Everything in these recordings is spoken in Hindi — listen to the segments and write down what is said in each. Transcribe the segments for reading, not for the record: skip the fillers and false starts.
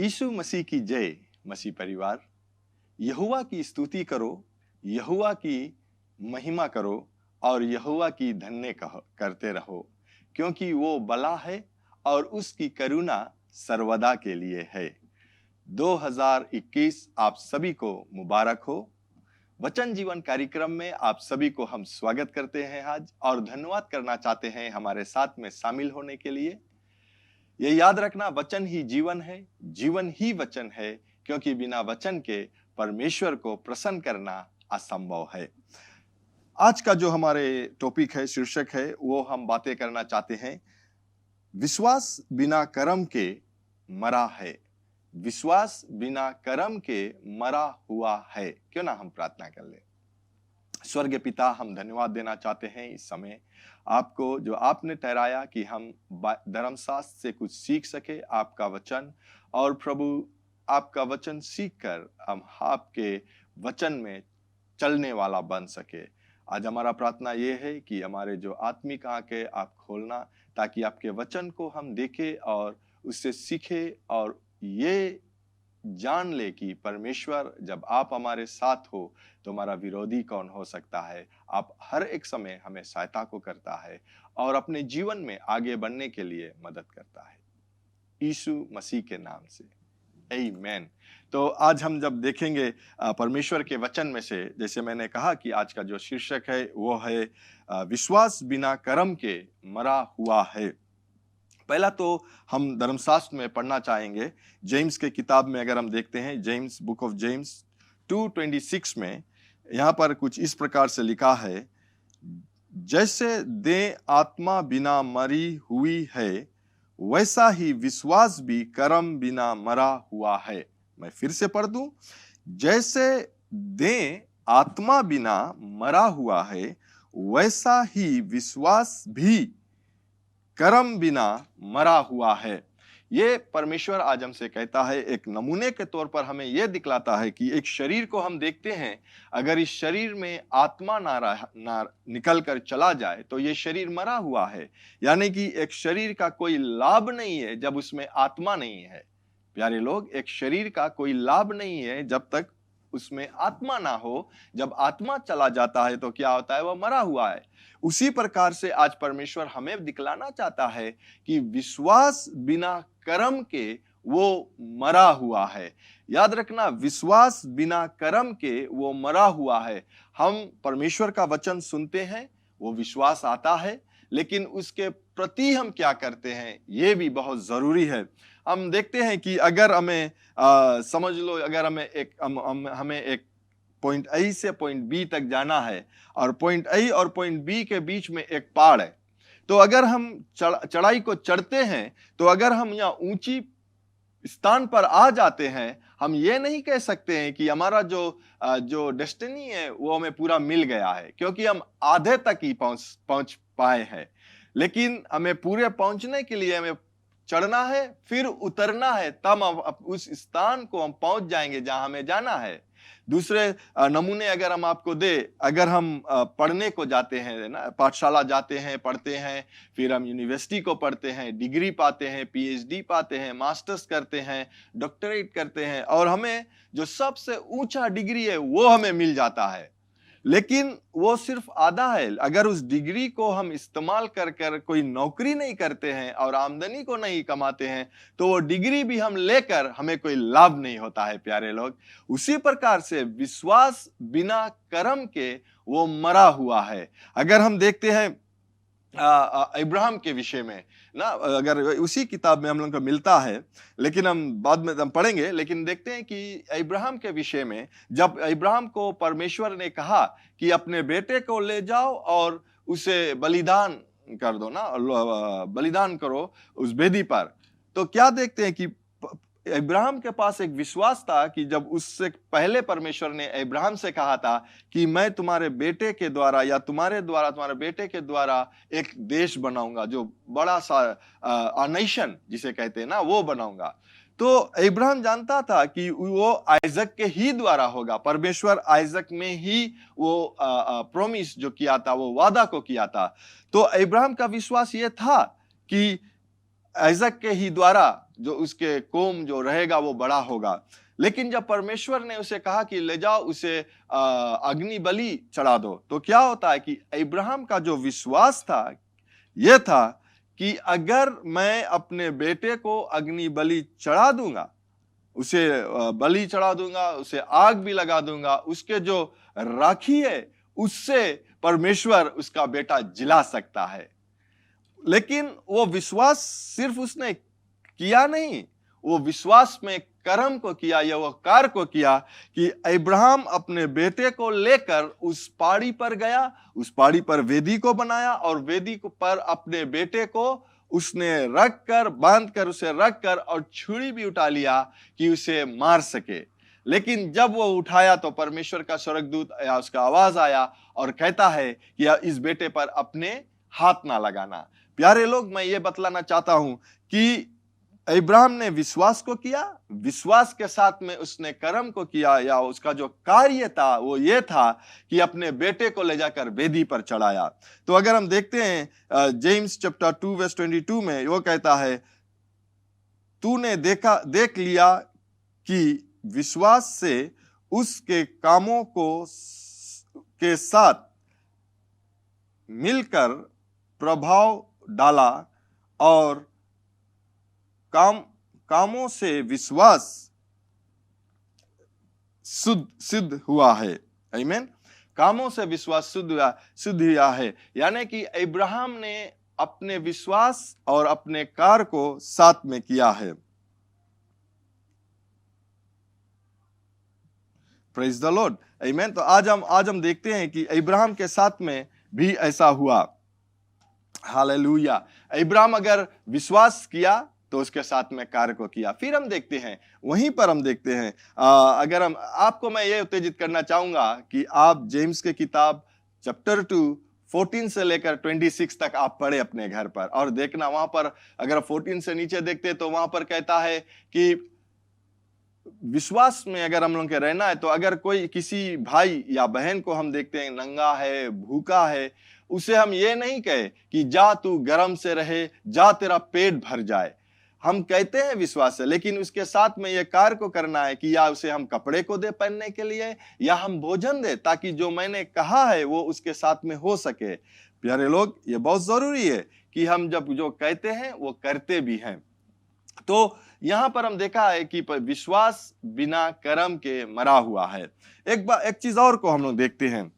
यीशु मसीह की जय। मसीह परिवार, यहोवा की स्तुति करो, यहोवा की महिमा करो और यहोवा की धन्य करते रहो, क्योंकि वो भला है और उसकी करुणा सर्वदा के लिए है। 2021 आप सभी को मुबारक हो। वचन जीवन कार्यक्रम में आप सभी को हम स्वागत करते हैं आज और धन्यवाद करना चाहते हैं हमारे साथ में शामिल होने के लिए। ये याद रखना, वचन ही जीवन है, जीवन ही वचन है, क्योंकि बिना वचन के परमेश्वर को प्रसन्न करना असंभव है। आज का जो हमारे टॉपिक है, शीर्षक है, वो हम बातें करना चाहते हैं, विश्वास बिना कर्म के मरा है। विश्वास बिना कर्म के मरा हुआ है। क्यों ना हम प्रार्थना कर ले। स्वर्गीय पिता, हम धन्यवाद देना चाहते हैं इस समय आपको, जो आपने ठहराया कि हम धर्मशास्त्र से कुछ सीख सके, आपका वचन। और प्रभु, आपका वचन सीखकर हम आपके वचन में चलने वाला बन सके। आज हमारा प्रार्थना ये है कि हमारे जो आत्मिक आंखें आप खोलना, ताकि आपके वचन को हम देखें और उससे सीखे और ये जान ले कि परमेश्वर, जब आप हमारे साथ हो तो हमारा विरोधी कौन हो सकता है। आप हर एक समय हमें सहायता को करता है और अपने जीवन में आगे बढ़ने के लिए मदद करता है, यीशु मसीह के नाम से, आमीन। तो आज हम जब देखेंगे परमेश्वर के वचन में से, जैसे मैंने कहा कि आज का जो शीर्षक है वो है विश्वास बिना कर्म के मरा हुआ है। पहला तो हम धर्मशास्त्र में पढ़ना चाहेंगे, जेम्स के किताब में अगर हम देखते हैं, जेम्स, बुक ऑफ जेम्स 2:26 में यहाँ पर कुछ इस प्रकार से लिखा है, जैसे देह आत्मा बिना मरी हुई है, वैसा ही विश्वास भी कर्म बिना मरा हुआ है। मैं फिर से पढ़ दूं, जैसे देह आत्मा बिना मरा हुआ है, वैसा ही विश्वास भी कर्म बिना मरा हुआ है। ये परमेश्वर आज हमसे कहता है, एक नमूने के तौर पर हमें यह दिखलाता है कि एक शरीर को हम देखते हैं, अगर इस शरीर में आत्मा ना निकल कर चला जाए तो ये शरीर मरा हुआ है। यानी कि एक शरीर का कोई लाभ नहीं है जब उसमें आत्मा नहीं है। प्यारे लोग, एक शरीर का कोई लाभ नहीं है जब तक उसमें आत्मा ना हो। जब आत्मा चला जाता है तो क्या होता है, वह मरा हुआ है। उसी प्रकार से आज परमेश्वर हमें दिखलाना चाहता है कि विश्वास बिना कर्म के वो मरा हुआ है। याद रखना, विश्वास बिना कर्म के वो मरा हुआ है। हम परमेश्वर का वचन सुनते हैं, वो विश्वास आता है, लेकिन उसके प्रति हम क्या करते हैं ये भी बहुत जरूरी है। हम देखते हैं कि अगर हमें समझ लो, अगर हमें एक पॉइंट A से पॉइंट B तक जाना है और पॉइंट A और पॉइंट B के बीच में एक पहाड़ है, तो अगर हम चढ़ाई को चढ़ते हैं, तो अगर हम यहाँ ऊंची स्थान पर आ जाते हैं, हम ये नहीं कह सकते हैं कि हमारा जो डेस्टिनी है वो हमें पूरा मिल गया है, क्योंकि हम आधे तक ही पहुंच पाए हैं। लेकिन हमें पूरे पहुंचने के लिए हमें चढ़ना है, फिर उतरना है, तब उस स्थान को हम पहुंच जाएंगे जहां हमें जाना है। दूसरे नमूने अगर हम आपको दे, अगर हम पढ़ने को जाते हैं ना, पाठशाला जाते हैं, पढ़ते हैं, फिर हम यूनिवर्सिटी को पढ़ते हैं, डिग्री पाते हैं, PhD पाते हैं, मास्टर्स करते हैं, डॉक्टरेट करते हैं, और हमें जो सबसे ऊंचा डिग्री है वो हमें मिल जाता है। लेकिन वो सिर्फ आधा है। अगर उस डिग्री को हम इस्तेमाल कर कोई नौकरी नहीं करते हैं और आमदनी को नहीं कमाते हैं, तो वो डिग्री भी हम लेकर हमें कोई लाभ नहीं होता है। प्यारे लोग, उसी प्रकार से विश्वास बिना कर्म के वो मरा हुआ है। अगर हम देखते हैं इब्राहिम के विषय में ना, अगर उसी किताब में हम लोग को मिलता है, लेकिन हम बाद में हम पढ़ेंगे, लेकिन देखते हैं कि इब्राहिम के विषय में, जब इब्राहिम को परमेश्वर ने कहा कि अपने बेटे को ले जाओ और उसे बलिदान कर दो ना, बलिदान करो उस वेदी पर, तो क्या देखते हैं कि इब्राहिम के पास एक विश्वास था कि जब उससे पहले परमेश्वर ने इब्राहिम से कहा था कि मैं तुम्हारे बेटे के द्वारा या तुम्हारे बेटे के द्वारा एक देश बनाऊंगा, जो बड़ा सा नेशन जिसे कहते हैं ना, वो बनाऊंगा। तो इब्राहिम जानता था कि वो आइजक के ही द्वारा होगा। परमेश्वर आइजक में ही वो प्रॉमिस जो किया था, वो वादा को किया था। तो इब्राहिम का विश्वास ये था कि आइजक के ही द्वारा जो उसके कोम जो रहेगा वो बड़ा होगा। लेकिन जब परमेश्वर ने उसे कहा कि ले जाओ उसे अग्नि बलि चढ़ा दो, तो क्या होता है कि अब्राहम का जो विश्वास था यह था कि अगर मैं अपने बेटे को अग्नि बलि चढ़ा दूंगा, उसे बलि चढ़ा दूंगा, उसे आग भी लगा दूंगा, उसके जो राखी है उससे परमेश्वर उसका बेटा जिला सकता है। लेकिन वो विश्वास सिर्फ उसने किया नहीं, वो विश्वास में कर्म को किया, या वो कार्य को किया कि अब्राहम अपने बेटे को लेकर उस पहाड़ी पर गया, उस पहाड़ी पर वेदी को बनाया और वेदी पर अपने बेटे को उसने रख कर, बांध कर उसे रख कर, और छुरी भी उठा लिया कि उसे मार सके। लेकिन जब वो उठाया तो परमेश्वर का स्वर्गदूत या उसका आवाज आया और कहता है कि इस बेटे पर अपने हाथ ना लगाना। प्यारे लोग, मैं ये बतलाना चाहता हूं कि अब्राहम ने विश्वास को किया, विश्वास के साथ में उसने कर्म को किया, या उसका जो कार्य था वो ये था कि अपने बेटे को ले जाकर वेदी पर चढ़ाया। तो अगर हम देखते हैं जेम्स चैप्टर 2 वर्स 22 में वो कहता है, तूने देख लिया कि विश्वास से उसके कामों को के साथ मिलकर प्रभाव डाला और कामों से विश्वास सिद्ध हुआ है। आमीन। कामों से विश्वास सिद्ध हुआ है, यानी कि अब्राहम ने अपने विश्वास और अपने कार्य को साथ में किया है। Praise the Lord. आमीन। तो आज हम देखते हैं कि अब्राहम के साथ में भी ऐसा हुआ। हालेलुया। अब्राहम अगर विश्वास किया तो उसके साथ में कार्य को किया। फिर हम देखते हैं, वहीं पर हम देखते हैं, अगर हम आपको मैं ये उत्तेजित करना चाहूंगा कि आप जेम्स के किताब चैप्टर 2 14 से लेकर 26 तक आप पढ़े अपने घर पर, और देखना वहां पर अगर 14 से नीचे देखते तो वहां पर कहता है कि विश्वास में अगर हम लोग के रहना है तो अगर कोई किसी भाई या बहन को हम देखते हैं नंगा है, भूखा है, उसे हम ये नहीं कहे कि जा तू गरम से रहे, जा तेरा पेट भर जाए। हम कहते हैं विश्वास है, लेकिन उसके साथ में यह कार्य को करना है कि या उसे हम कपड़े को दे पहनने के लिए, या हम भोजन दे, ताकि जो मैंने कहा है वो उसके साथ में हो सके। प्यारे लोग, ये बहुत जरूरी है कि हम जब जो कहते हैं वो करते भी हैं। तो यहां पर हम देखा है कि विश्वास बिना कर्म के मरा हुआ है। एक चीज और को हम लोग देखते हैं,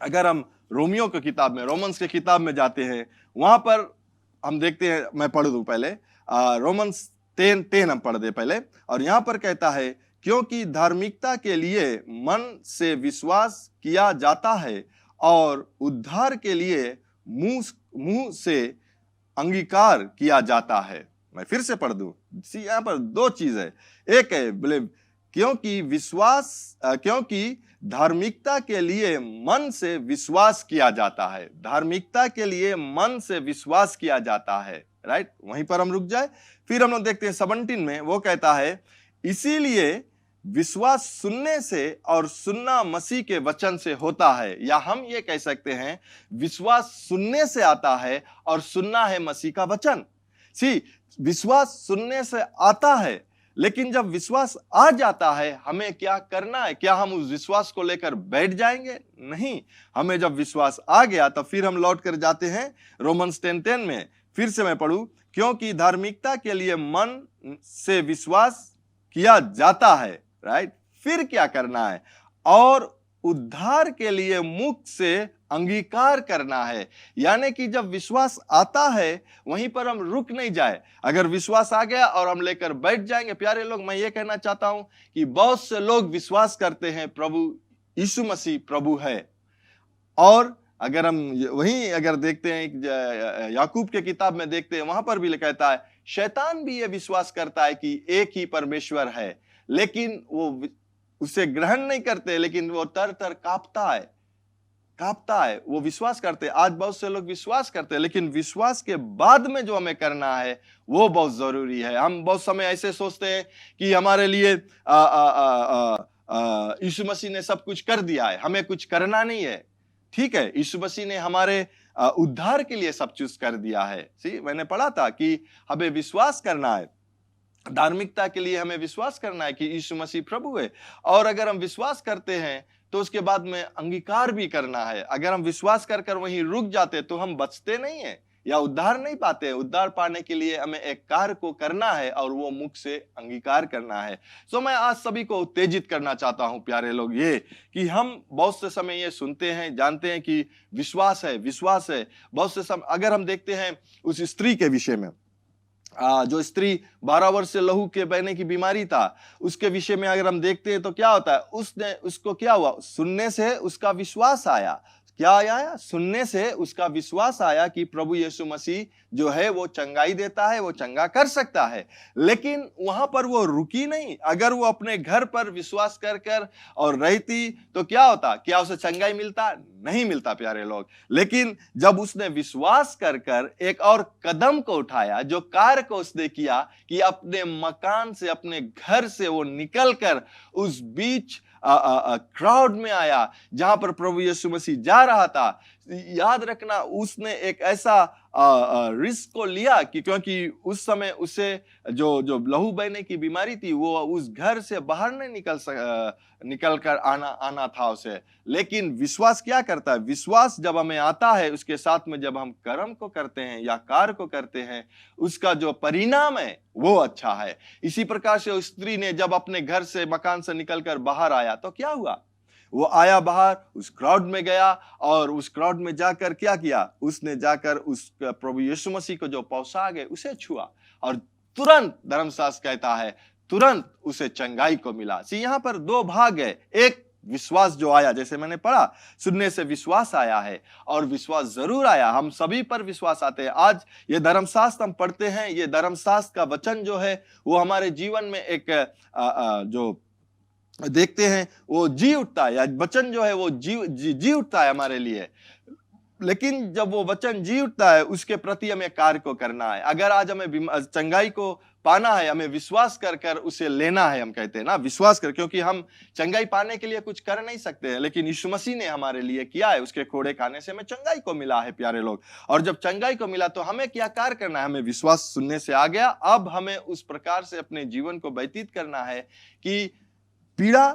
अगर हम रोमियो की किताब में, रोमन्स की किताब में जाते हैं, वहां पर हम देखते हैं, मैं पढ़ दूं पहले, रोमन्स 10 हम पढ़ दे पहले। और यहां पर कहता है, क्योंकि धार्मिकता के लिए मन से विश्वास किया जाता है और उद्धार के लिए मुंह से अंगीकार किया जाता है। मैं फिर से पढ़ दूं, यहां पर दो चीज है। एक है बिलीव, क्योंकि धार्मिकता के लिए मन से विश्वास किया जाता है। धार्मिकता के लिए मन से विश्वास किया जाता है, राइट। वहीं पर हम रुक जाए। फिर हम लोग देखते हैं 17 में, वो कहता है, इसीलिए विश्वास सुनने से और सुनना मसीह के वचन से होता है। या हम ये कह सकते हैं, विश्वास सुनने से आता है और सुनना है मसीह का वचन। विश्वास सुनने से आता है, लेकिन जब विश्वास आ जाता है हमें क्या करना है? क्या हम उस विश्वास को लेकर बैठ जाएंगे? नहीं। हमें जब विश्वास आ गया तो फिर हम लौट कर जाते हैं रोमन्स 10:10 में। फिर से मैं पढ़ूं, क्योंकि धार्मिकता के लिए मन से विश्वास किया जाता है, राइट। फिर क्या करना है? और उद्धार के लिए मुख से अंगीकार करना है। यानी कि जब विश्वास आता है वहीं पर हम रुक नहीं जाए। अगर विश्वास आ गया और हम लेकर बैठ जाएंगे, प्यारे लोग, मैं ये कहना चाहता हूं कि बहुत से लोग विश्वास करते हैं प्रभु यीशु मसीह प्रभु है, और अगर हम वहीं अगर देखते हैं याकूब के किताब में देखते हैं, वहां पर भी कहता है, शैतान भी ये विश्वास करता है कि एक ही परमेश्वर है, लेकिन वो उसे ग्रहण नहीं करते, लेकिन वो तर कांपता है। वो विश्वास करते हैं। आज बहुत से लोग विश्वास करते हैं, लेकिन विश्वास के बाद में जो हमें करना है वो बहुत जरूरी है। हम बहुत समय ऐसे सोचते हैं कि हमारे लिए यीशु मसीह ने सब कुछ कर दिया है, हमें कुछ करना नहीं है। ठीक है, यीशु मसीह ने हमारे उद्धार के लिए सब कुछ कर दिया है। मैंने पढ़ा था कि हमें विश्वास करना है। धार्मिकता के लिए हमें विश्वास करना है कि यीशु मसीह प्रभु है। और अगर हम विश्वास करते हैं तो उसके बाद में अंगीकार भी करना है। अगर हम विश्वास कर कर वहीं रुक जाते तो हम बचते नहीं है या उद्धार नहीं पाते। उद्धार पाने के लिए हमें एक कार्य को करना है और वो मुख से अंगीकार करना है। सो मैं आज सभी को उत्तेजित करना चाहता हूं प्यारे लोग, ये कि हम बहुत से समय ये सुनते हैं, जानते हैं कि विश्वास है, विश्वास है। बहुत से समय अगर हम देखते हैं उस स्त्री के विषय में, जो स्त्री 12 वर्ष से लहू के बहने की बीमारी था, उसके विषय में अगर हम देखते हैं तो क्या होता है, उसको क्या हुआ, सुनने से उसका विश्वास आया। क्या आया? सुनने से उसका विश्वास आया कि प्रभु यीशु मसीह जो है वो चंगाई देता है, वो चंगा कर सकता है। लेकिन वहां पर वो रुकी नहीं। अगर वो अपने घर पर विश्वास कर कर और रहती तो क्या होता? क्या उसे चंगाई मिलता? नहीं मिलता प्यारे लोग। लेकिन जब उसने विश्वास कर कर एक और कदम को उठाया, जो कार्य को उसने किया कि अपने मकान से, अपने घर से वो निकल कर उस बीच क्राउड में आया जहां पर प्रभु यीशु मसीह जा रहा था। याद रखना, उसने एक ऐसा रिस्क को लिया कि क्योंकि उस समय उसे जो जो लहू बहने की बीमारी थी, वो उस घर से बाहर नहीं निकल कर आना था उसे। लेकिन विश्वास क्या करता है? विश्वास जब हमें आता है, उसके साथ में जब हम कर्म को करते हैं या कार्य को करते हैं, उसका जो परिणाम है वो अच्छा है। इसी प्रकार से उस स्त्री ने जब अपने घर से, मकान से निकलकर बाहर आया तो क्या हुआ? वो आया बाहर, उस क्राउड में गया और उस क्राउड में जाकर क्या किया? उसने जाकर उस प्रभु यीशु मसीह को जो पोशाक है उसे छुआ और तुरंत, धर्मशास्त्र कहता है, तुरंत उसे चंगाई को मिला। यहाँ पर दो भाग है। एक विश्वास जो आया, जैसे मैंने पढ़ा, सुनने से विश्वास आया है और विश्वास जरूर आया। हम सभी पर विश्वास आते हैं। आज ये धर्मशास्त्र हम पढ़ते हैं, ये धर्मशास्त्र का वचन जो है वो हमारे जीवन में एक जो देखते हैं वो जी उठता है, या वचन जो है वो जी उठता है हमारे लिए। लेकिन जब वो वचन जी उठता है, उसके प्रति हमें कार्य को करना है। अगर आज हमें चंगाई को पाना है, हमें विश्वास कर कर उसे लेना है। हम कहते हैं ना, विश्वास कर, क्योंकि हम चंगाई पाने के लिए कुछ कर नहीं सकते हैं, लेकिन यीशु मसीह ने हमारे लिए किया है। उसके कोड़े खाने से हमें चंगाई को मिला है प्यारे लोग। और जब चंगाई को मिला तो हमें क्या कार्य करना है? हमें विश्वास सुनने से आ गया, अब हमें उस प्रकार से अपने जीवन को व्यतीत करना है कि पीड़ा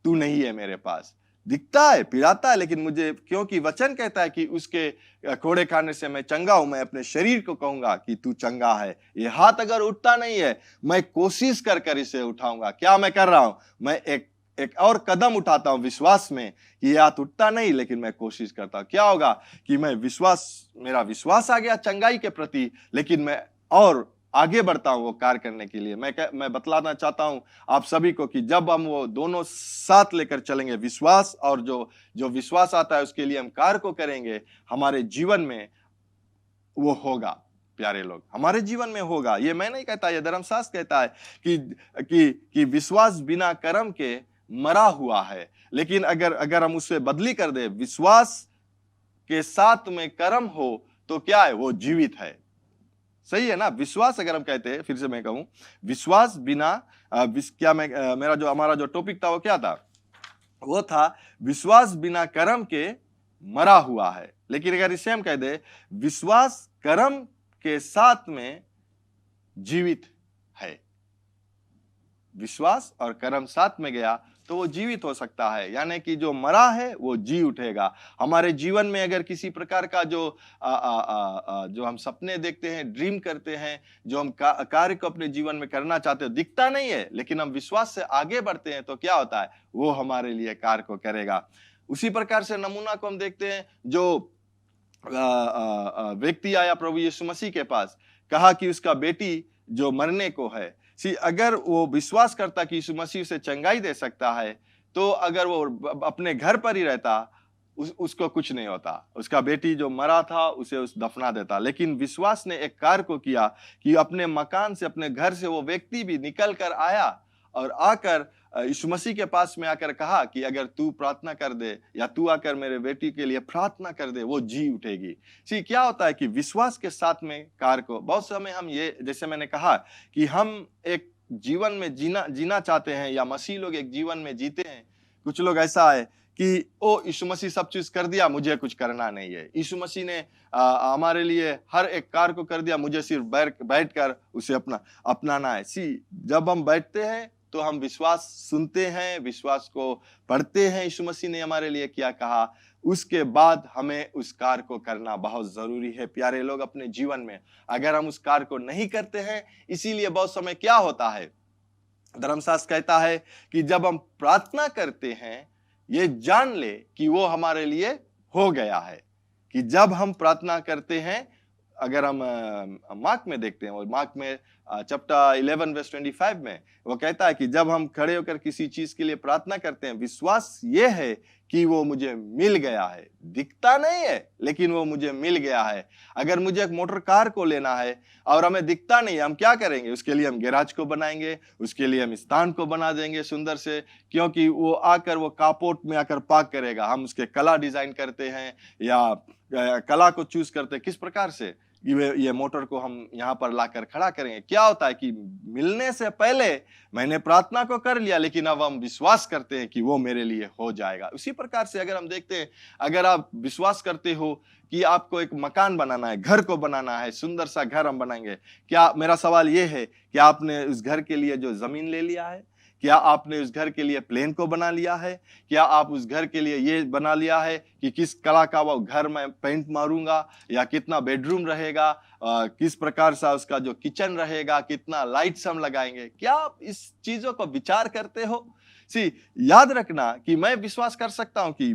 तू नहीं है मेरे पास, दिखता है, पीड़ाता है, लेकिन मुझे, क्योंकि वचन कहता है कि उसके कोड़े खाने से मैं चंगा हूं, मैं अपने शरीर को कहूंगा कि तू चंगा है। ये हाथ अगर उठता नहीं है, मैं कोशिश कर कर इसे उठाऊंगा। क्या मैं कर रहा हूं? मैं एक और कदम उठाता हूं विश्वास में कि ये हाथ उठता नहीं, लेकिन मैं कोशिश करता हूं। क्या होगा कि मेरा विश्वास आ गया चंगाई के प्रति, लेकिन मैं और आगे बढ़ता हूं वो कार्य करने के लिए। मैं बतलाना चाहता हूं आप सभी को कि जब हम वो दोनों साथ लेकर चलेंगे, विश्वास और जो विश्वास आता है उसके लिए हम कार्य को करेंगे, हमारे जीवन में वो होगा प्यारे लोग, हमारे जीवन में होगा। ये मैं नहीं कहता, ये धर्मशास्त्र कहता है कि विश्वास बिना कर्म के मरा हुआ है। लेकिन अगर हम उससे बदली कर दे, विश्वास के साथ में कर्म हो तो क्या है? वो जीवित है। सही है ना? विश्वास अगर हम कहते हैं, फिर से मैं कहूं, विश्वास बिना हमारा जो टॉपिक था वो क्या था? वो था विश्वास बिना कर्म के मरा हुआ है। लेकिन अगर इसे हम कह दे, विश्वास कर्म के साथ में जीवित है, विश्वास और कर्म साथ में गया तो वो जीवित हो सकता है, यानी कि जो मरा है वो जी उठेगा। हमारे जीवन में अगर किसी प्रकार का जो हम सपने देखते हैं, ड्रीम करते हैं, जो हम कार्य को अपने जीवन में करना चाहते हैं, दिखता नहीं है, लेकिन हम विश्वास से आगे बढ़ते हैं तो क्या होता है? वो हमारे लिए कार्य को करेगा। उसी प्रकार से नमूना को हम देखते हैं, जो व्यक्ति आया प्रभु यीशु मसीह के पास, कहा कि उसका बेटी जो मरने को है। अगर वो विश्वास करता कि यीशु मसीह उसे चंगाई दे सकता है, तो अगर वो अपने घर पर ही रहता, उसको कुछ नहीं होता। उसका बेटी जो मरा था उसे दफना देता। लेकिन विश्वास ने एक कार्य को किया कि अपने मकान से, अपने घर से वो व्यक्ति भी निकल कर आया और आकर यीशु मसीह के पास में आकर कहा कि अगर तू प्रार्थना कर दे, या तू आकर मेरे बेटी के लिए प्रार्थना कर दे, वो जी उठेगी। क्या होता है कि विश्वास के साथ में कार्य को, बहुत समय हम ये, जैसे मैंने कहा कि हम एक जीवन में जीना चाहते हैं, या मसीह लोग एक जीवन में जीते हैं। कुछ लोग ऐसा है कि ओ यीशु मसीह सब चीज कर दिया, मुझे कुछ करना नहीं है। यीशु मसीह ने हमारे लिए हर एक कार्य को कर दिया, मुझे सिर्फ बैठ कर उसे अपनाना है। जब हम बैठते हैं तो हम विश्वास सुनते हैं, विश्वास को पढ़ते हैं, यीशु मसीह ने हमारे लिए क्या कहा, उसके बाद हमें उस कार्य को करना बहुत जरूरी है। प्यारे लोग, अपने जीवन में अगर हम उस कार्य को नहीं करते हैं, इसीलिए बहुत समय क्या होता है, धर्मशास्त्र कहता है कि जब हम प्रार्थना करते हैं, ये जान ले कि वो हमारे लिए हो गया है। कि जब हम प्रार्थना करते हैं, अगर हम मार्क में देखते हैं, और मार्क में चैप्टर 11 वर्स 25 में वो कहता है कि जब हम खड़े होकर किसी चीज के लिए प्रार्थना करते हैं, विश्वास ये है कि वो मुझे मिल गया है। दिखता नहीं है, लेकिन वो मुझे मिल गया है। अगर मुझे एक मोटर कार को लेना है और हमें दिखता नहीं है, हम क्या करेंगे? उसके लिए हम गैराज को बनाएंगे, उसके लिए हम स्थान को बना देंगे सुंदर से, क्योंकि वो आकर वो कापोर्ट में आकर पार्क करेगा। हम उसके कला डिजाइन करते हैं या कला को चूज करते हैं, किस प्रकार से ये मोटर को हम यहाँ पर लाकर खड़ा करेंगे। क्या होता है कि मिलने से पहले मैंने प्रार्थना को कर लिया, लेकिन अब हम विश्वास करते हैं कि वो मेरे लिए हो जाएगा। उसी प्रकार से अगर हम देखते हैं, अगर आप विश्वास करते हो कि आपको एक मकान बनाना है, घर को बनाना है, सुंदर सा घर हम बनाएंगे, क्या मेरा सवाल ये है कि आपने उस घर के लिए जो जमीन ले लिया है? क्या आपने उस घर के लिए प्लेन को बना लिया है? क्या आप उस घर के लिए ये बना लिया है कि किस कला का वो घर में पेंट मारूंगा, या कितना बेडरूम रहेगा, किस प्रकार से उसका जो किचन रहेगा, कितना लाइट्स हम लगाएंगे? क्या आप इस चीजों को विचार करते हो? याद रखना कि मैं विश्वास कर सकता हूं कि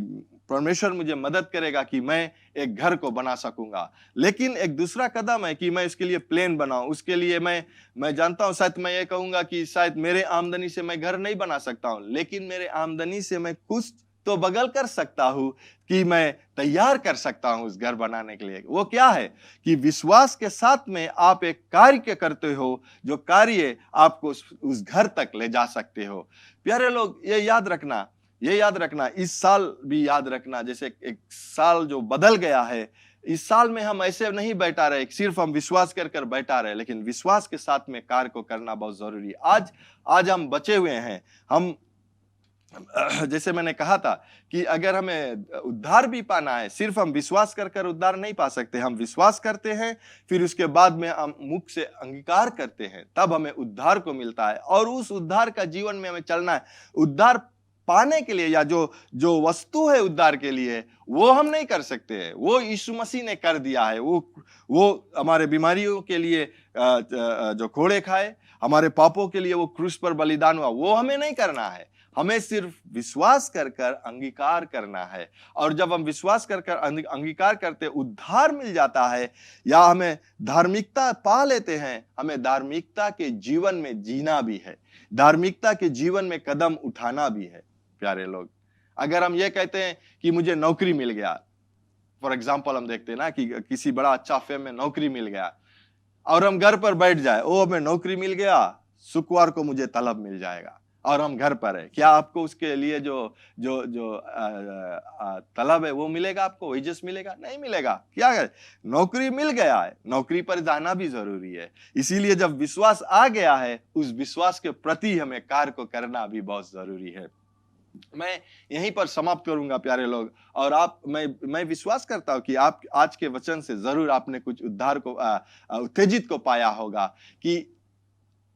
परमेश्वर मुझे मदद करेगा कि मैं एक घर को बना सकूंगा, लेकिन एक दूसरा कदम है कि मैं उसके लिए प्लान बनाऊं। उसके लिए मैं जानता हूं, शायद मैं ये कहूंगा कि शायद मेरे आमदनी से मैं घर नहीं बना सकता हूं, लेकिन मेरे आमदनी से मैं कुछ तो बगल कर सकता हूं कि मैं तैयार कर सकता हूं उस घर बनाने के लिए। वो क्या है कि विश्वास के साथ में आप एक कार्य करते हो, जो कार्य आपको उस घर तक ले जा सकते हो। प्यारे लोग, ये याद रखना, इस साल भी याद रखना, जैसे एक साल जो बदल गया है, इस साल में हम ऐसे नहीं बैठा रहे सिर्फ हम विश्वास कर बैठा रहे, लेकिन विश्वास के साथ में कार्य को करना बहुत जरूरी है। आज हम बचे हुए हैं। हम जैसे मैंने कहा था कि अगर हमें उद्धार भी पाना है, सिर्फ हम विश्वास कर उद्धार नहीं पा सकते। हम विश्वास करते हैं, फिर उसके बाद में हम मुख से अंगीकार करते हैं, तब हमें उद्धार को मिलता है। और उस उद्धार का जीवन में हमें चलना है। उद्धार पाने के लिए, या जो वस्तु है उद्धार के लिए, वो हम नहीं कर सकते हैं, वो यीशु मसीह ने कर दिया है। वो हमारे बीमारियों के लिए जो कोड़े खाए, हमारे पापों के लिए वो क्रूस पर बलिदान हुआ, वो हमें नहीं करना है। हमें सिर्फ विश्वास कर अंगीकार करना है। और जब हम विश्वास कर अंगीकार करते, उद्धार मिल जाता है, या हमें धार्मिकता पा लेते हैं। हमें धार्मिकता के जीवन में जीना भी है, धार्मिकता के जीवन में कदम उठाना भी है। प्यारे लोग, अगर हम ये कहते हैं कि मुझे नौकरी मिल गया, फॉर एग्जाम्पल हम देखते हैं ना कि किसी बड़ा अच्छा फर्म में नौकरी मिल गया, और हम घर पर बैठ जाए, ओ हमें नौकरी मिल गया, शुक्रवार को मुझे तलब मिल जाएगा, और हम घर पर है। क्या आपको उसके लिए जो तलब है वो मिलेगा? आपको वेजेस मिलेगा? नहीं मिलेगा। क्या है? नौकरी मिल गया है, नौकरी पर जाना भी जरूरी है। इसीलिए जब विश्वास आ गया है, उस विश्वास के प्रति हमें कार्य को करना भी बहुत जरूरी है। मैं यहीं पर समाप्त करूंगा प्यारे लोग। और मैं विश्वास करता हूं कि आप आज के वचन से जरूर आपने कुछ उद्धार को उत्तेजित को पाया होगा, कि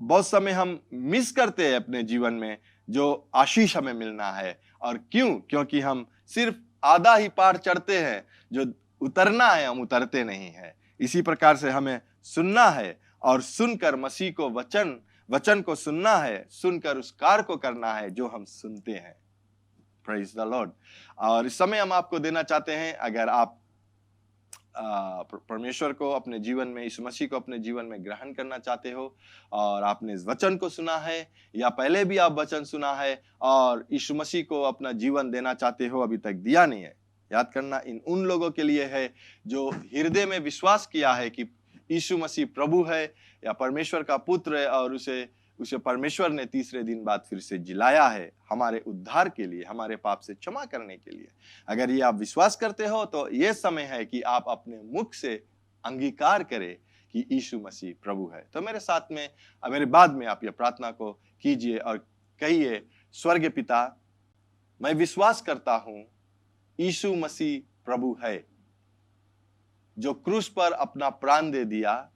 बहुत समय हम मिस करते हैं अपने जीवन में जो आशीष हमें मिलना है। और क्योंकि हम सिर्फ आधा ही पहाड़ चढ़ते हैं, जो उतरना है हम उतरते नहीं है। इसी प्रकार से हमें सुनना है, और सुनकर मसीह को वचन को सुनना है, सुनकर उस कार्य को करना है जो हम सुनते हैं। Praise the Lord. और इस समय हम आपको देना चाहते हैं, अगर आप परमेश्वर को अपने जीवन में, यीशु मसीह को अपने जीवन में ग्रहण करना चाहते हो, और आपने इस वचन को सुना है, या पहले भी आप वचन सुना है और यीशु मसीह को अपना जीवन देना चाहते हो, अभी तक दिया नहीं है, याद करना, उन लोगों के लिए है जो हृदय में विश्वास किया है कि यीशु मसीह प्रभु है या परमेश्वर का पुत्र है, और उसे परमेश्वर ने तीसरे दिन बाद फिर से जिलाया है हमारे उद्धार के लिए, हमारे पाप से क्षमा करने के लिए। अगर ये आप विश्वास करते हो, तो ये समय है कि आप अपने मुख से अंगीकार करें कि यीशु मसीह प्रभु है। तो मेरे साथ में, मेरे बाद में आप ये प्रार्थना को कीजिए और कहिए, स्वर्गीय पिता, मैं विश्वास करता हूं यीशु मसीह प्रभु है, जो क्रूस पर अपना प्राण दे दिया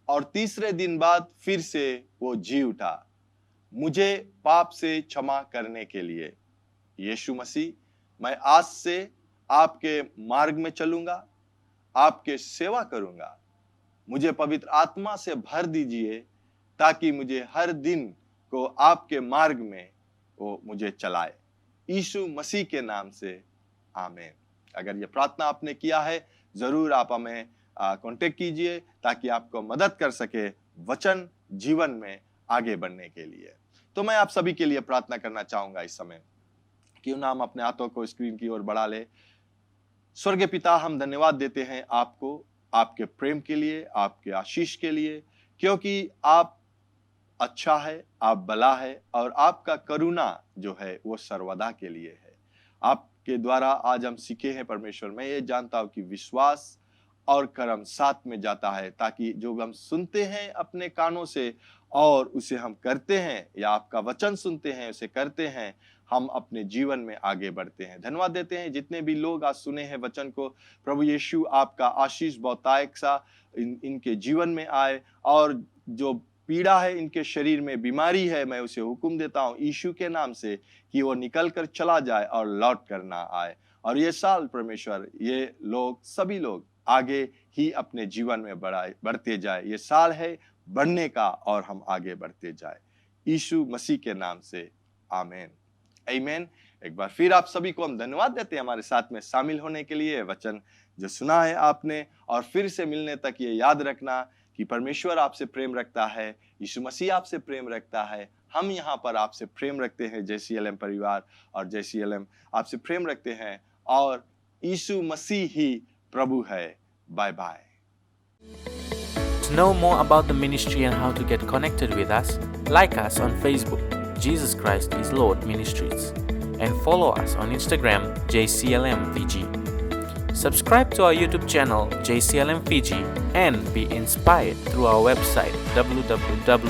और तीसरे दिन बाद फिर से वो जी उठा मुझे पाप से क्षमा करने के लिए। यीशु मसीह, मैं आज से आपके मार्ग में चलूंगा, आपके सेवा करूंगा। मुझे पवित्र आत्मा से भर दीजिए ताकि मुझे हर दिन को आपके मार्ग में वो मुझे चलाए। यीशु मसीह के नाम से आमीन। अगर ये प्रार्थना आपने किया है, जरूर आप हमें कांटेक्ट कीजिए ताकि आपको मदद कर सके वचन जीवन में आगे बढ़ने के लिए। तो मैं आप सभी के लिए प्रार्थना करना चाहूंगा इस समय। क्यों ना हम अपने हाथों को स्क्रीन की ओर बढ़ा ले। स्वर्गीय पिता, हम धन्यवाद देते हैं आपको, आपके प्रेम के लिए, आपके आशीष के लिए, क्योंकि आप अच्छा है, आप भला है और आपका करुणा जो है वो सर्वदा के लिए है। आपके द्वारा आज हम सीखे हैं परमेश्वर, मैं ये जानता हूं कि विश्वास और कर्म साथ में जाता है, ताकि जो हम सुनते हैं अपने कानों से और उसे हम करते हैं, या आपका वचन सुनते हैं उसे करते हैं, हम अपने जीवन में आगे बढ़ते हैं। धन्यवाद देते हैं जितने भी लोग आज सुने हैं वचन को, प्रभु यीशु आपका आशीष बहुतायक सा इनके जीवन में आए, और जो पीड़ा है इनके शरीर में, बीमारी है, मैं उसे हुक्म देता हूं यीशु के नाम से कि वो निकल कर चला जाए और लौट कर ना आए। और ये साल परमेश्वर, ये लोग सभी लोग आगे ही अपने जीवन में बढ़ते जाए। ये साल है बढ़ने का और हम आगे बढ़ते जाए। यीशु मसीह के नाम से आमीन, आमीन। एक बार फिर आप सभी को हम धन्यवाद देते हैं हमारे साथ में शामिल होने के लिए। वचन जो सुना है आपने, और फिर से मिलने तक ये याद रखना कि परमेश्वर आपसे प्रेम रखता है, यीशु मसीह आपसे प्रेम रखता है, हम यहाँ पर आपसे प्रेम रखते हैं, JCLM परिवार और JCLM आपसे प्रेम रखते हैं, और यीशु मसीह ही प्रभु है। Bye bye. To know more about the ministry and how to get connected with us, like us on Facebook, Jesus Christ is Lord Ministries, and follow us on Instagram, JCLM Fiji. Subscribe to our YouTube channel, JCLM Fiji, and be inspired through our website, www.jclm.org.